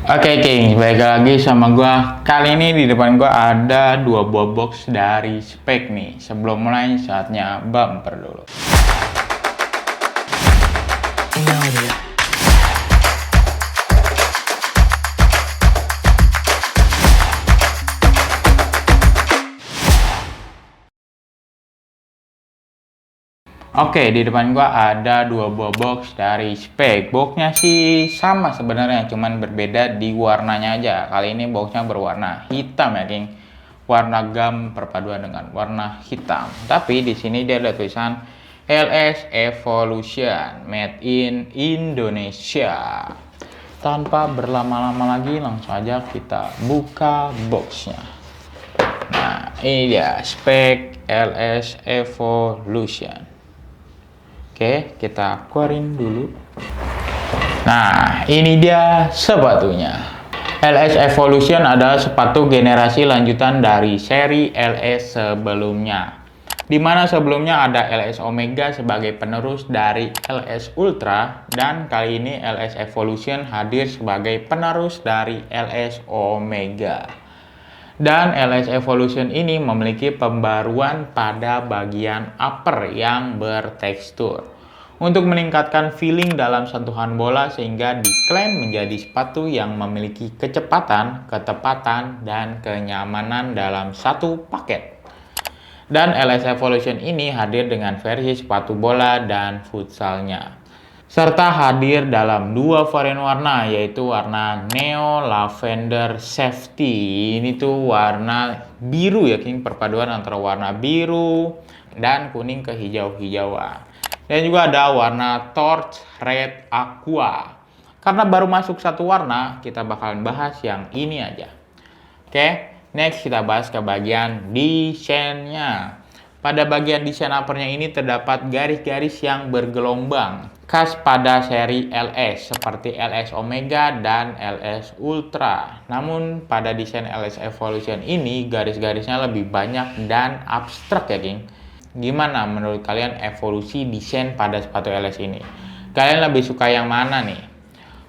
Oke King, balik lagi sama gua. Kali ini di depan gua ada dua buah box dari spek nih. Sebelum mulai saatnya bumper dulu. Oke, di depan gua ada dua buah box dari spek. Boxnya sih sama sebenarnya, cuman berbeda di warnanya aja. Kali ini boxnya berwarna hitam ya, King. Warna gam perpaduan dengan warna hitam. Tapi di sini dia ada tulisan LS Evolution Made in Indonesia. Tanpa berlama-lama lagi, langsung aja kita buka boxnya. Nah, ini dia spek LS Evolution. Oke, kita keluarin dulu. Nah, ini dia sepatunya. LS Evolution adalah sepatu generasi lanjutan dari seri LS sebelumnya. Di mana sebelumnya ada LS Omega sebagai penerus dari LS Ultra, dan kali ini LS Evolution hadir sebagai penerus dari LS Omega. Dan LS Evolution ini memiliki pembaruan pada bagian upper yang bertekstur untuk meningkatkan feeling dalam sentuhan bola, sehingga diklaim menjadi sepatu yang memiliki kecepatan, ketepatan, dan kenyamanan dalam satu paket. Dan LS Evolution ini hadir dengan versi sepatu bola dan futsalnya, serta hadir dalam dua varian warna, yaitu warna Neo Lavender Safety. Ini tuh warna biru ya King, perpaduan antara warna biru dan kuning kehijau-hijauan. Dan juga ada warna Torch Red Aqua. Karena baru masuk satu warna, kita bakalan bahas yang ini aja. Oke, next kita bahas ke bagian desainnya. Pada bagian desain uppernya ini terdapat garis-garis yang bergelombang, khas pada seri LS seperti LS Omega dan LS Ultra. Namun pada desain LS Evolution ini garis-garisnya lebih banyak dan abstrak ya King. Gimana menurut kalian evolusi desain pada sepatu LS ini? Kalian lebih suka yang mana nih?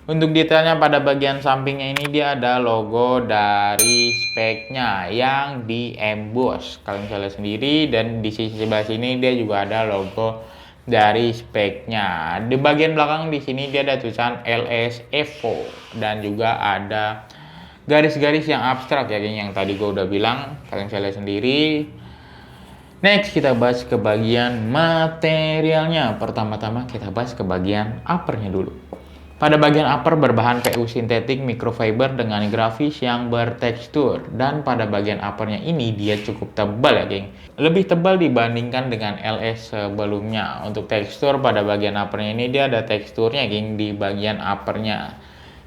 Untuk detailnya pada bagian sampingnya ini dia ada logo dari speknya yang di emboss. Kalian bisa lihat sendiri, dan di sisi sebelah sini dia juga ada logo dari speknya. Di bagian belakang di sini dia ada tulisan LS Evo, dan juga ada garis-garis yang abstrak ya yang tadi gue udah bilang. Kalian bisa lihat sendiri. Next kita bahas ke bagian materialnya. Pertama-tama kita bahas ke bagian uppernya dulu. Pada bagian upper berbahan PU sintetik microfiber dengan grafis yang bertekstur, dan pada bagian uppernya ini dia cukup tebal ya geng. Lebih tebal dibandingkan dengan LS sebelumnya. Untuk tekstur pada bagian uppernya ini dia ada teksturnya geng di bagian uppernya.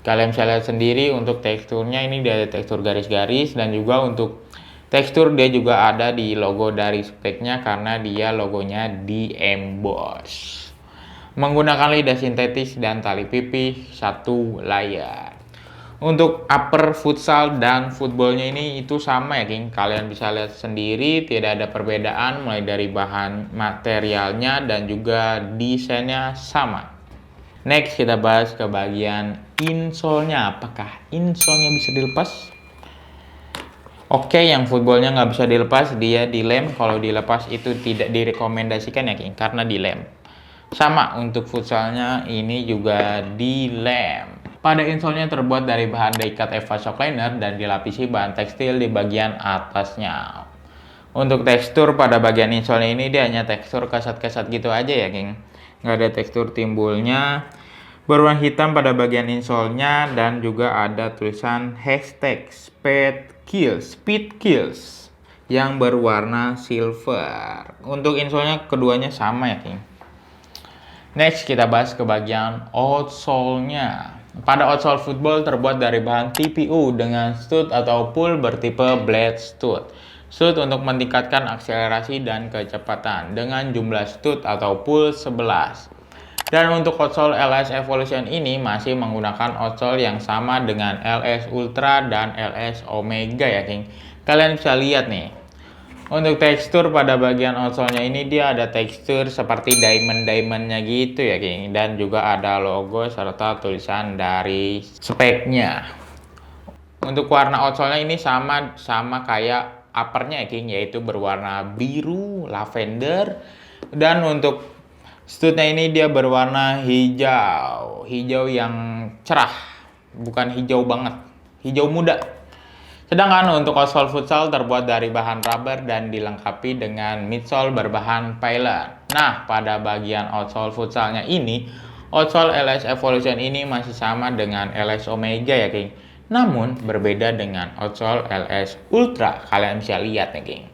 Kalian bisa lihat sendiri untuk teksturnya ini dia ada tekstur garis-garis, dan juga untuk tekstur dia juga ada di logo dari speknya karena dia logonya di emboss. Menggunakan lidah sintetis dan tali pipih satu layar. Untuk upper futsal dan footballnya ini itu sama ya King. Kalian bisa lihat sendiri, tidak ada perbedaan mulai dari bahan materialnya dan juga desainnya sama. Next kita bahas ke bagian insole-nya. Apakah insole-nya bisa dilepas? Oke, yang footballnya nggak bisa dilepas, dia dilem. Kalau dilepas itu tidak direkomendasikan ya King, karena dilem. Sama untuk futsalnya ini juga dilem. Pada insole-nya terbuat dari bahan die-cut EVA shock liner dan dilapisi bahan tekstil di bagian atasnya. Untuk tekstur pada bagian insole ini dia hanya tekstur kasat-kasat gitu aja ya King. Nggak ada tekstur timbulnya. Berwarna hitam pada bagian insole-nya, dan juga ada tulisan hashtag Speed Kills yang berwarna silver. Untuk insole-nya keduanya sama ya King. Next kita bahas ke bagian outsole-nya. Pada outsole football terbuat dari bahan TPU dengan stud atau pull bertipe blade stud. Stud untuk meningkatkan akselerasi dan kecepatan dengan jumlah stud atau pull 11. Dan untuk outsole LS Evolution ini masih menggunakan outsole yang sama dengan LS Ultra dan LS Omega ya King. Kalian bisa lihat nih. Untuk tekstur pada bagian outsole-nya ini dia ada tekstur seperti diamond-diamondnya gitu ya King. Dan juga ada logo serta tulisan dari speknya. Untuk warna outsole-nya ini sama kayak uppernya ya King, yaitu berwarna biru lavender. Dan untuk stud-nya ini dia berwarna hijau yang cerah, bukan hijau banget, hijau muda. Sedangkan untuk outsole futsal terbuat dari bahan rubber dan dilengkapi dengan midsole berbahan Pilot. Nah, pada bagian outsole futsalnya ini, outsole LS Evolution ini masih sama dengan LS Omega ya King. Namun berbeda dengan outsole LS Ultra. Kalian bisa lihat nih King.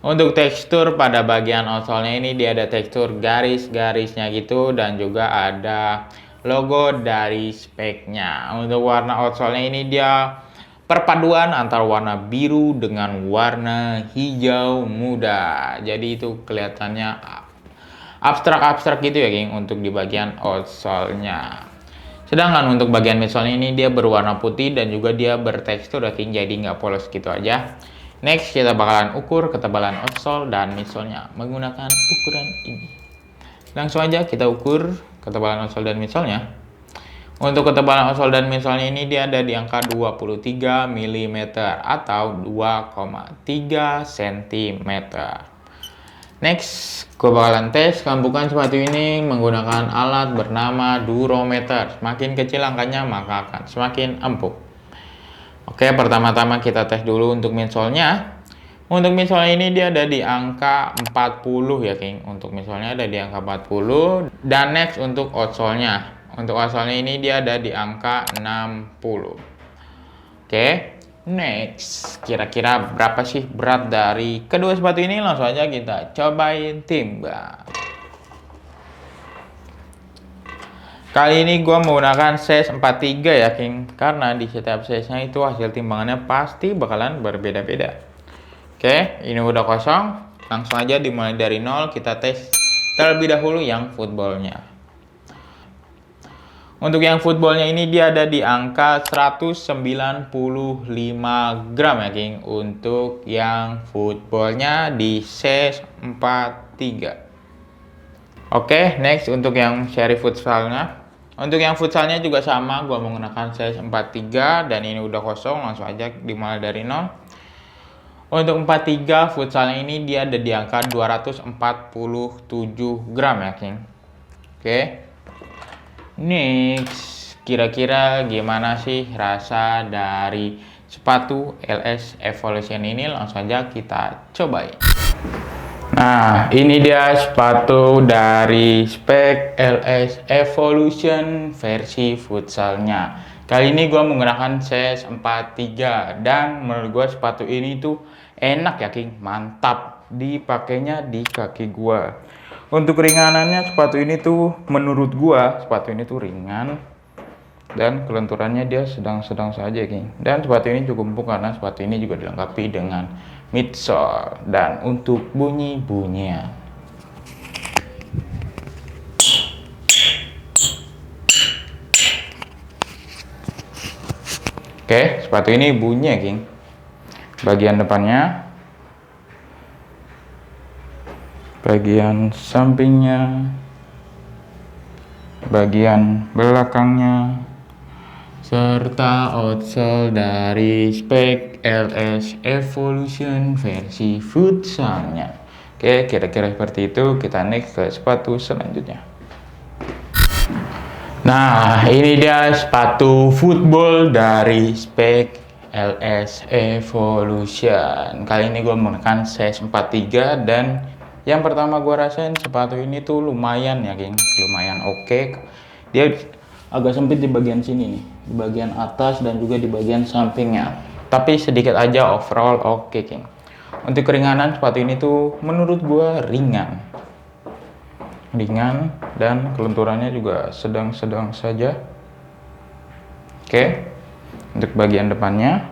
Untuk tekstur pada bagian outsole-nya ini dia ada tekstur garis-garisnya gitu, dan juga ada logo dari speknya. Untuk warna outsole-nya ini dia perpaduan antara warna biru dengan warna hijau muda. Jadi itu kelihatannya abstrak-abstrak gitu ya King untuk di bagian outsole-nya. Sedangkan untuk bagian midsole ini dia berwarna putih dan juga dia bertekstur ya King, jadi nggak polos gitu aja. Next kita bakalan ukur ketebalan outsole dan midsole-nya menggunakan ukuran ini. Langsung aja kita ukur ketebalan outsole dan midsole-nya. Untuk ketebalan outsole dan midsole ini dia ada di angka 23 mm atau 2,3 cm. Next, gue bakalan tes kambukan sepatu ini menggunakan alat bernama durometer. Semakin kecil angkanya maka akan semakin empuk. Oke, pertama-tama kita tes dulu untuk midsole-nya. Untuk midsole ini dia ada di angka 40 ya King. Untuk midsole-nya ada di angka 40. Dan next untuk outsole-nya. Untuk outsole-nya ini dia ada di angka 60. Oke, next. Kira-kira berapa sih berat dari kedua sepatu ini? Langsung aja kita cobain timbang. Kali ini gue menggunakan size 43 ya King. Karena di setiap size-nya itu hasil timbangannya pasti bakalan berbeda-beda. Oke, ini udah kosong. Langsung aja dimulai dari nol. Kita tes terlebih dahulu yang football-nya. Untuk yang footballnya ini dia ada di angka 195 gram ya King. Untuk yang footballnya di size 43. Oke, next untuk yang seri futsalnya. Untuk yang futsalnya juga sama, gua menggunakan size 43 dan ini udah kosong. Langsung aja dimulai dari nol. Untuk 43 futsalnya ini dia ada di angka 247 gram ya King. Oke. Next, kira-kira gimana sih rasa dari sepatu LS Evolution ini? Langsung aja kita cobain. Nah, ini dia sepatu dari spek LS Evolution versi futsalnya. Kali ini gue menggunakan size 43 dan menurut gue sepatu ini tuh enak ya King, mantap dipakainya di kaki gue. Untuk ringanannya sepatu ini tuh menurut gua sepatu ini tuh ringan dan kelenturannya dia sedang-sedang saja King. Dan sepatu ini cukup empuk karena sepatu ini juga dilengkapi dengan midsole dan untuk bunyi-bunyian. Oke, sepatu ini bunyi ya King. Bagian depannya, bagian sampingnya, bagian belakangnya, serta outsole dari spek LS Evolution versi futsalnya. Oke, kira-kira seperti itu. Kita next ke sepatu selanjutnya. Nah, ini dia sepatu football dari spek LS Evolution. Kali ini gue menggunakan size 43 dan yang pertama gue rasain sepatu ini tuh lumayan ya King, lumayan oke. Dia agak sempit di bagian sini nih, di bagian atas dan juga di bagian sampingnya. Tapi sedikit aja overall oke King. Untuk keringanan sepatu ini tuh menurut gue ringan dan kelenturannya juga sedang-sedang saja. Oke, untuk bagian depannya,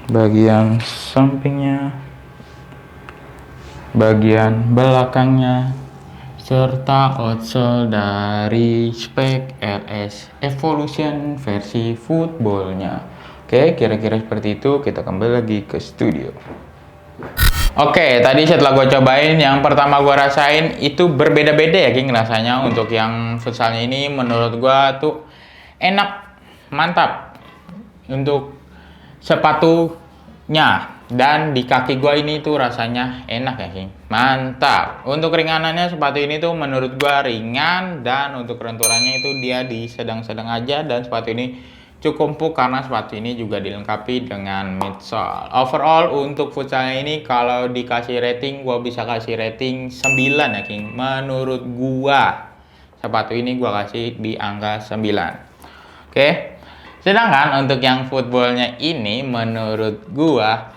bagian sampingnya, bagian belakangnya, serta outsole dari spek LS Evolution versi footballnya. Oke, kira-kira seperti itu. Kita kembali lagi ke studio. Oke, tadi setelah gue cobain, yang pertama gue rasain itu berbeda-beda ya King rasanya. Untuk yang futsalnya ini menurut gue tuh enak mantap untuk sepatunya. Dan di kaki gua ini tuh rasanya enak ya, King. Mantap. Untuk ringanannya sepatu ini tuh menurut gua ringan, dan untuk renturannya itu dia di sedang-sedang aja, dan sepatu ini cukup empuk karena sepatu ini juga dilengkapi dengan midsole. Overall untuk futsalnya ini kalau dikasih rating, gua bisa kasih rating 9 ya, King. Menurut gua sepatu ini gua kasih di angka 9. Oke. Sedangkan untuk yang footballnya ini menurut gua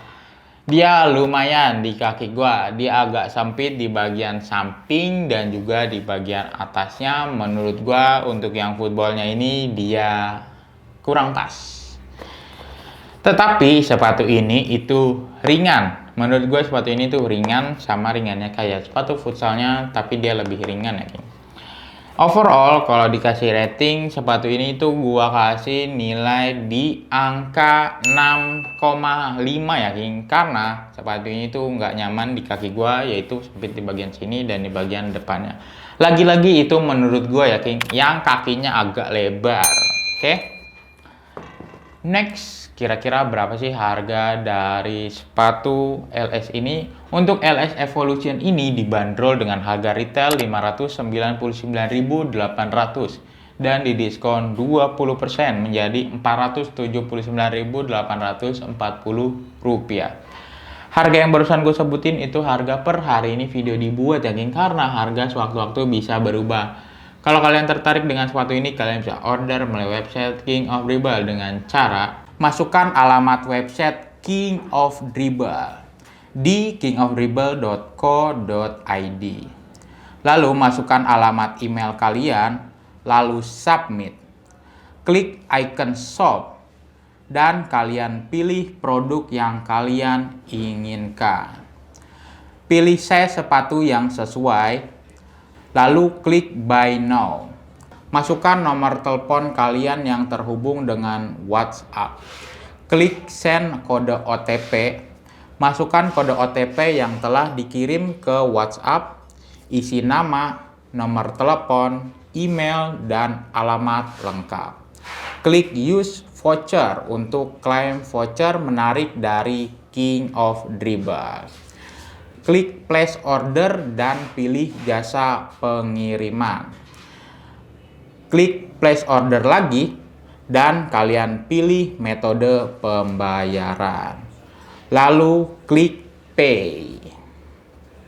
dia lumayan di kaki gua, dia agak sempit di bagian samping dan juga di bagian atasnya. Menurut gua untuk yang footballnya ini dia kurang pas. Tetapi sepatu ini itu ringan. Menurut gue sepatu ini tuh ringan, sama ringannya kayak sepatu futsalnya, tapi dia lebih ringan ya, King. Overall kalau dikasih rating sepatu ini tuh gua kasih nilai di angka 6,5 ya, King. Karena sepatu ini tuh nggak nyaman di kaki gua, yaitu sempit di bagian sini dan di bagian depannya. Lagi-lagi itu menurut gua ya, King, yang kakinya agak lebar. Oke. Next, kira-kira berapa sih harga dari sepatu LS ini? Untuk LS Evolution ini dibanderol dengan harga retail 599.800 dan didiskon 20% menjadi Rp479.840. Harga yang barusan gue sebutin itu harga per hari ini video dibuat ya, King, karena harga sewaktu-waktu bisa berubah. Kalau kalian tertarik dengan sepatu ini, kalian bisa order melalui website King of Dribble dengan cara masukkan alamat website King of Dribble di kingofdribble.co.id. Lalu masukkan alamat email kalian, lalu submit. Klik icon shop dan kalian pilih produk yang kalian inginkan. Pilih size sepatu yang sesuai. Lalu klik buy now. Masukkan nomor telepon kalian yang terhubung dengan WhatsApp. Klik send kode OTP. Masukkan kode OTP yang telah dikirim ke WhatsApp. Isi nama, nomor telepon, email, dan alamat lengkap. Klik use voucher untuk klaim voucher menarik dari King of Dribble. Klik place order dan pilih jasa pengiriman. Klik place order lagi dan kalian pilih metode pembayaran. Lalu klik pay.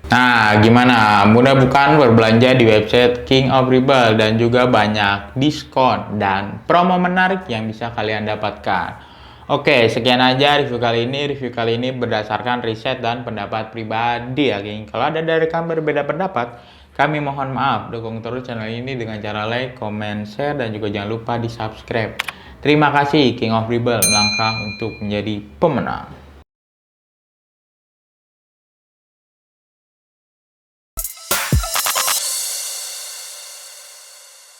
Nah, gimana? Mudah bukan berbelanja di website King of Dribble, dan juga banyak diskon dan promo menarik yang bisa kalian dapatkan. Oke, sekian aja review kali ini. Review kali ini berdasarkan riset dan pendapat pribadi ya, King. Kalau ada dari kami berbeda pendapat, kami mohon maaf. Dukung terus channel ini dengan cara like, comment, share, dan juga jangan lupa di subscribe. Terima kasih, King of Dribble melangkah untuk menjadi pemenang.